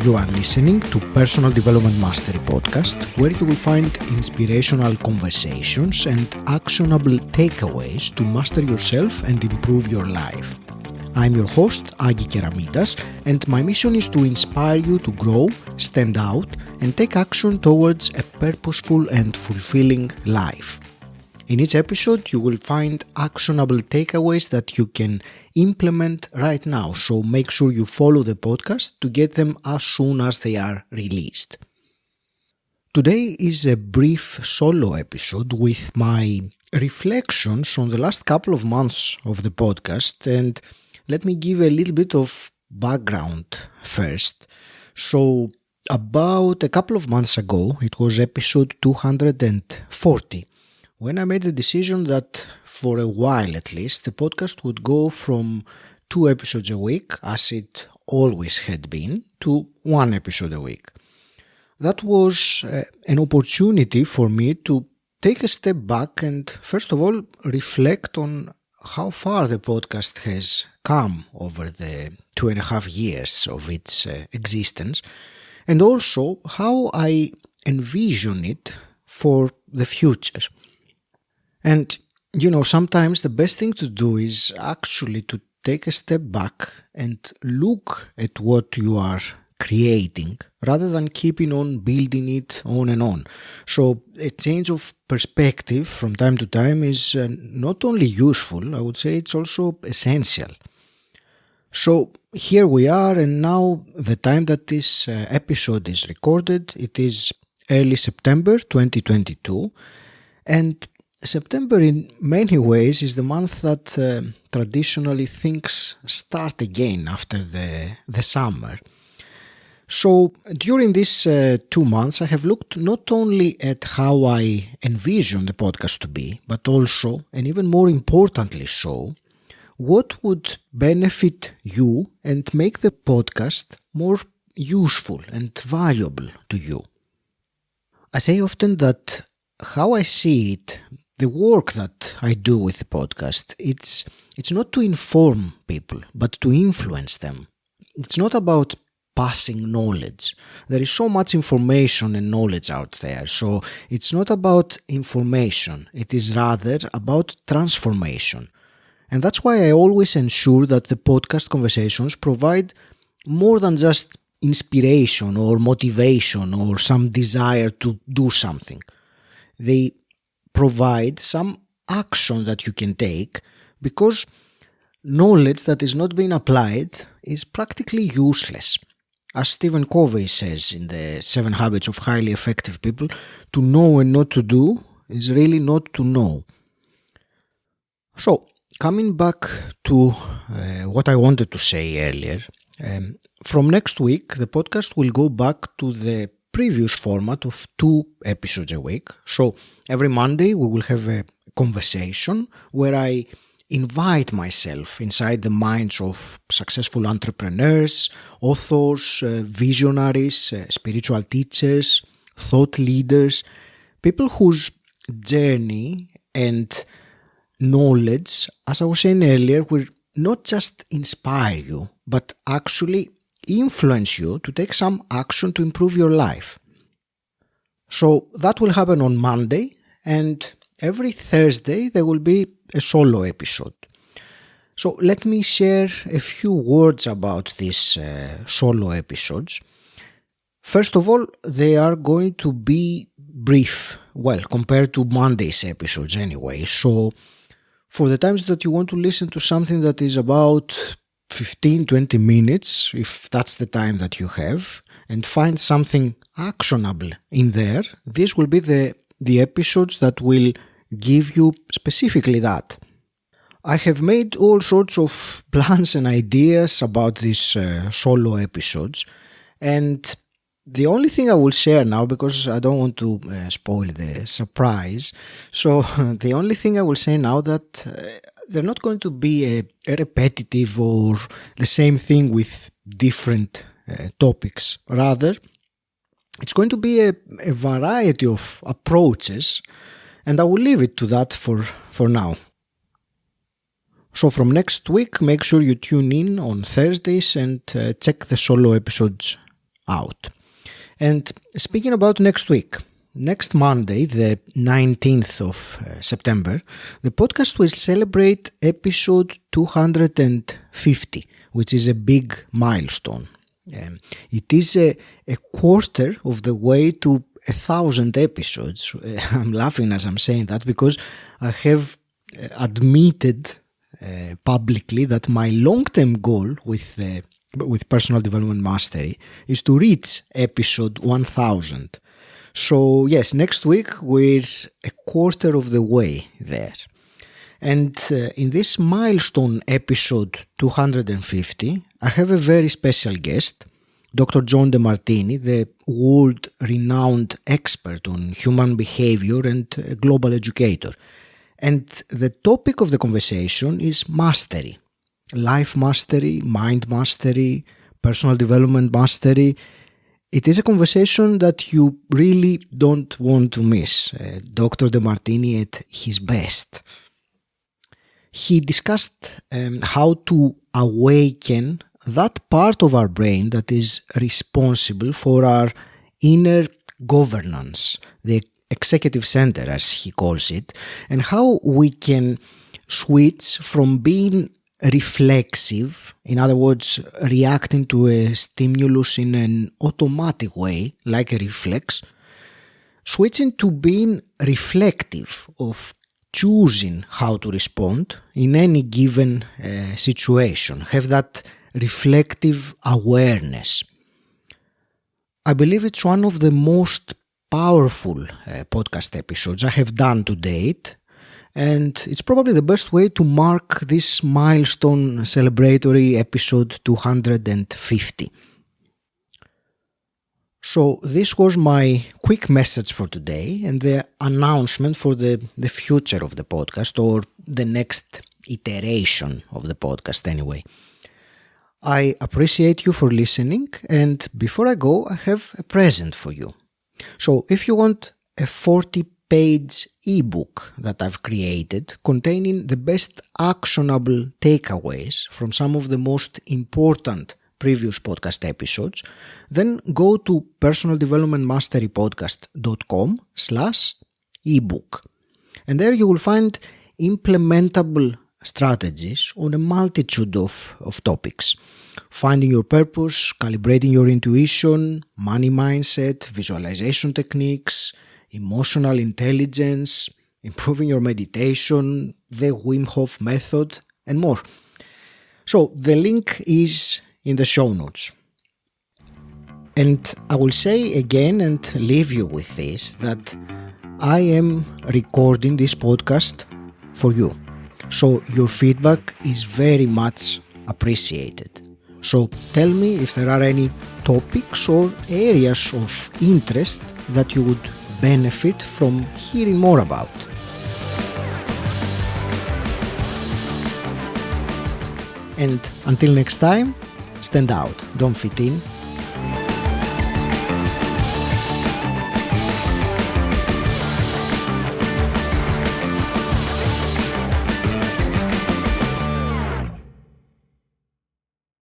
You are listening to Personal Development Mastery Podcast, where you will find inspirational conversations and actionable takeaways to master yourself and improve your life. I'm your host, 𝗁𝗁𝗄𝗆, and my mission is to inspire you to grow, stand out, and take action towards a purposeful and fulfilling life. In each episode, you will find actionable takeaways that you can implement right now, so make sure you follow the podcast to get them as soon as they are released. Today is a brief solo episode with my reflections on the last couple of months of the podcast, and let me give a little bit of background first. So, about a couple of months ago, it was episode 240, when I made the decision that for a while at least, the podcast would go from 2 episodes a week, as it always had been, to 1 episode a week. That was an opportunity for me to take a step back and, first of all, reflect on how far the podcast has come over the 2.5 years of its existence, and also how I envision it for the future. And, sometimes the best thing to do is actually to take a step back and look at what you are creating rather than keeping on building it on and on. So a change of perspective from time to time is not only useful, I would say it's also essential. So here we are, and now the time that this episode is recorded, it is early September 2022, and September in many ways is the month that traditionally things start again after the summer. So during these 2 months I have looked not only at how I envision the podcast to be, but also, and even more importantly so, what would benefit you and make the podcast more useful and valuable to you. I say often that how I see it, the work that I do with the podcast, it's not to inform people, but to influence them. It's not about passing knowledge. There is so much information and knowledge out there, so it's not about information. It is rather about transformation. And that's why I always ensure that the podcast conversations provide more than just inspiration or motivation or some desire to do something. They provide some action that you can take, because knowledge that is not being applied is practically useless. As Stephen Covey says in the 7 Habits of Highly Effective People, to know and not to do is really not to know. So, coming back to what I wanted to say earlier, from next week the podcast will go back to the previous format of 2 episodes a week. So every Monday we will have a conversation where I invite myself inside the minds of successful entrepreneurs, authors, visionaries, spiritual teachers, thought leaders, people whose journey and knowledge, as I was saying earlier, will not just inspire you, but actually influence you to take some action to improve your life. So that will happen on Monday, and every Thursday there will be a solo episode. So let me share a few words about these solo episodes. First of all, they are going to be brief, compared to Monday's episodes anyway. So for the times that you want to listen to something that is about 15-20 minutes, if that's the time that you have, and find something actionable in there, this will be the episodes that will give you specifically that. I have made all sorts of plans and ideas about these solo episodes, and the only thing I will share now, because I don't want to spoil the surprise, so the only thing I will say now that they're not going to be a repetitive or the same thing with different topics. Rather, it's going to be a variety of approaches, and I will leave it to that for now. So from next week, make sure you tune in on Thursdays and check the solo episodes out. And speaking about next week, next Monday, the 19th of September, the podcast will celebrate episode 250, which is a big milestone. It is a quarter of the way to 1,000 episodes. I'm laughing as I'm saying that because I have admitted publicly that my long-term goal with personal development mastery is to reach episode 1,000. So yes, next week we're a quarter of the way there. And in this milestone episode 250, I have a very special guest, Dr. John DeMartini, the world-renowned expert on human behavior and a global educator. And the topic of the conversation is mastery. Life mastery, mind mastery, personal development mastery. It is a conversation that you really don't want to miss. Dr. DeMartini at his best. He discussed how to awaken that part of our brain that is responsible for our inner governance, the executive center as he calls it, and how we can switch from being reflexive, in other words, reacting to a stimulus in an automatic way, like a reflex, switching to being reflective, of choosing how to respond in any given situation, have that reflective awareness. I believe it's one of the most powerful podcast episodes I have done to date, and it's probably the best way to mark this milestone celebratory episode 250. So this was my quick message for today and the announcement for the future of the podcast, or the next iteration of the podcast anyway. I appreciate you for listening, and before I go, I have a present for you. So if you want a 40-page ebook that I've created containing the best actionable takeaways from some of the most important previous podcast episodes, then go to personaldevelopmentmasterypodcast.com/ebook. And there you will find implementable strategies on a multitude of topics. Finding your purpose, calibrating your intuition, money mindset, visualization techniques, emotional intelligence, improving your meditation, the Wim Hof method, and more. So the link is in the show notes. And I will say again and leave you with this, that I am recording this podcast for you. So your feedback is very much appreciated. So tell me if there are any topics or areas of interest that you would benefit from hearing more about. And until next time, stand out, don't fit in,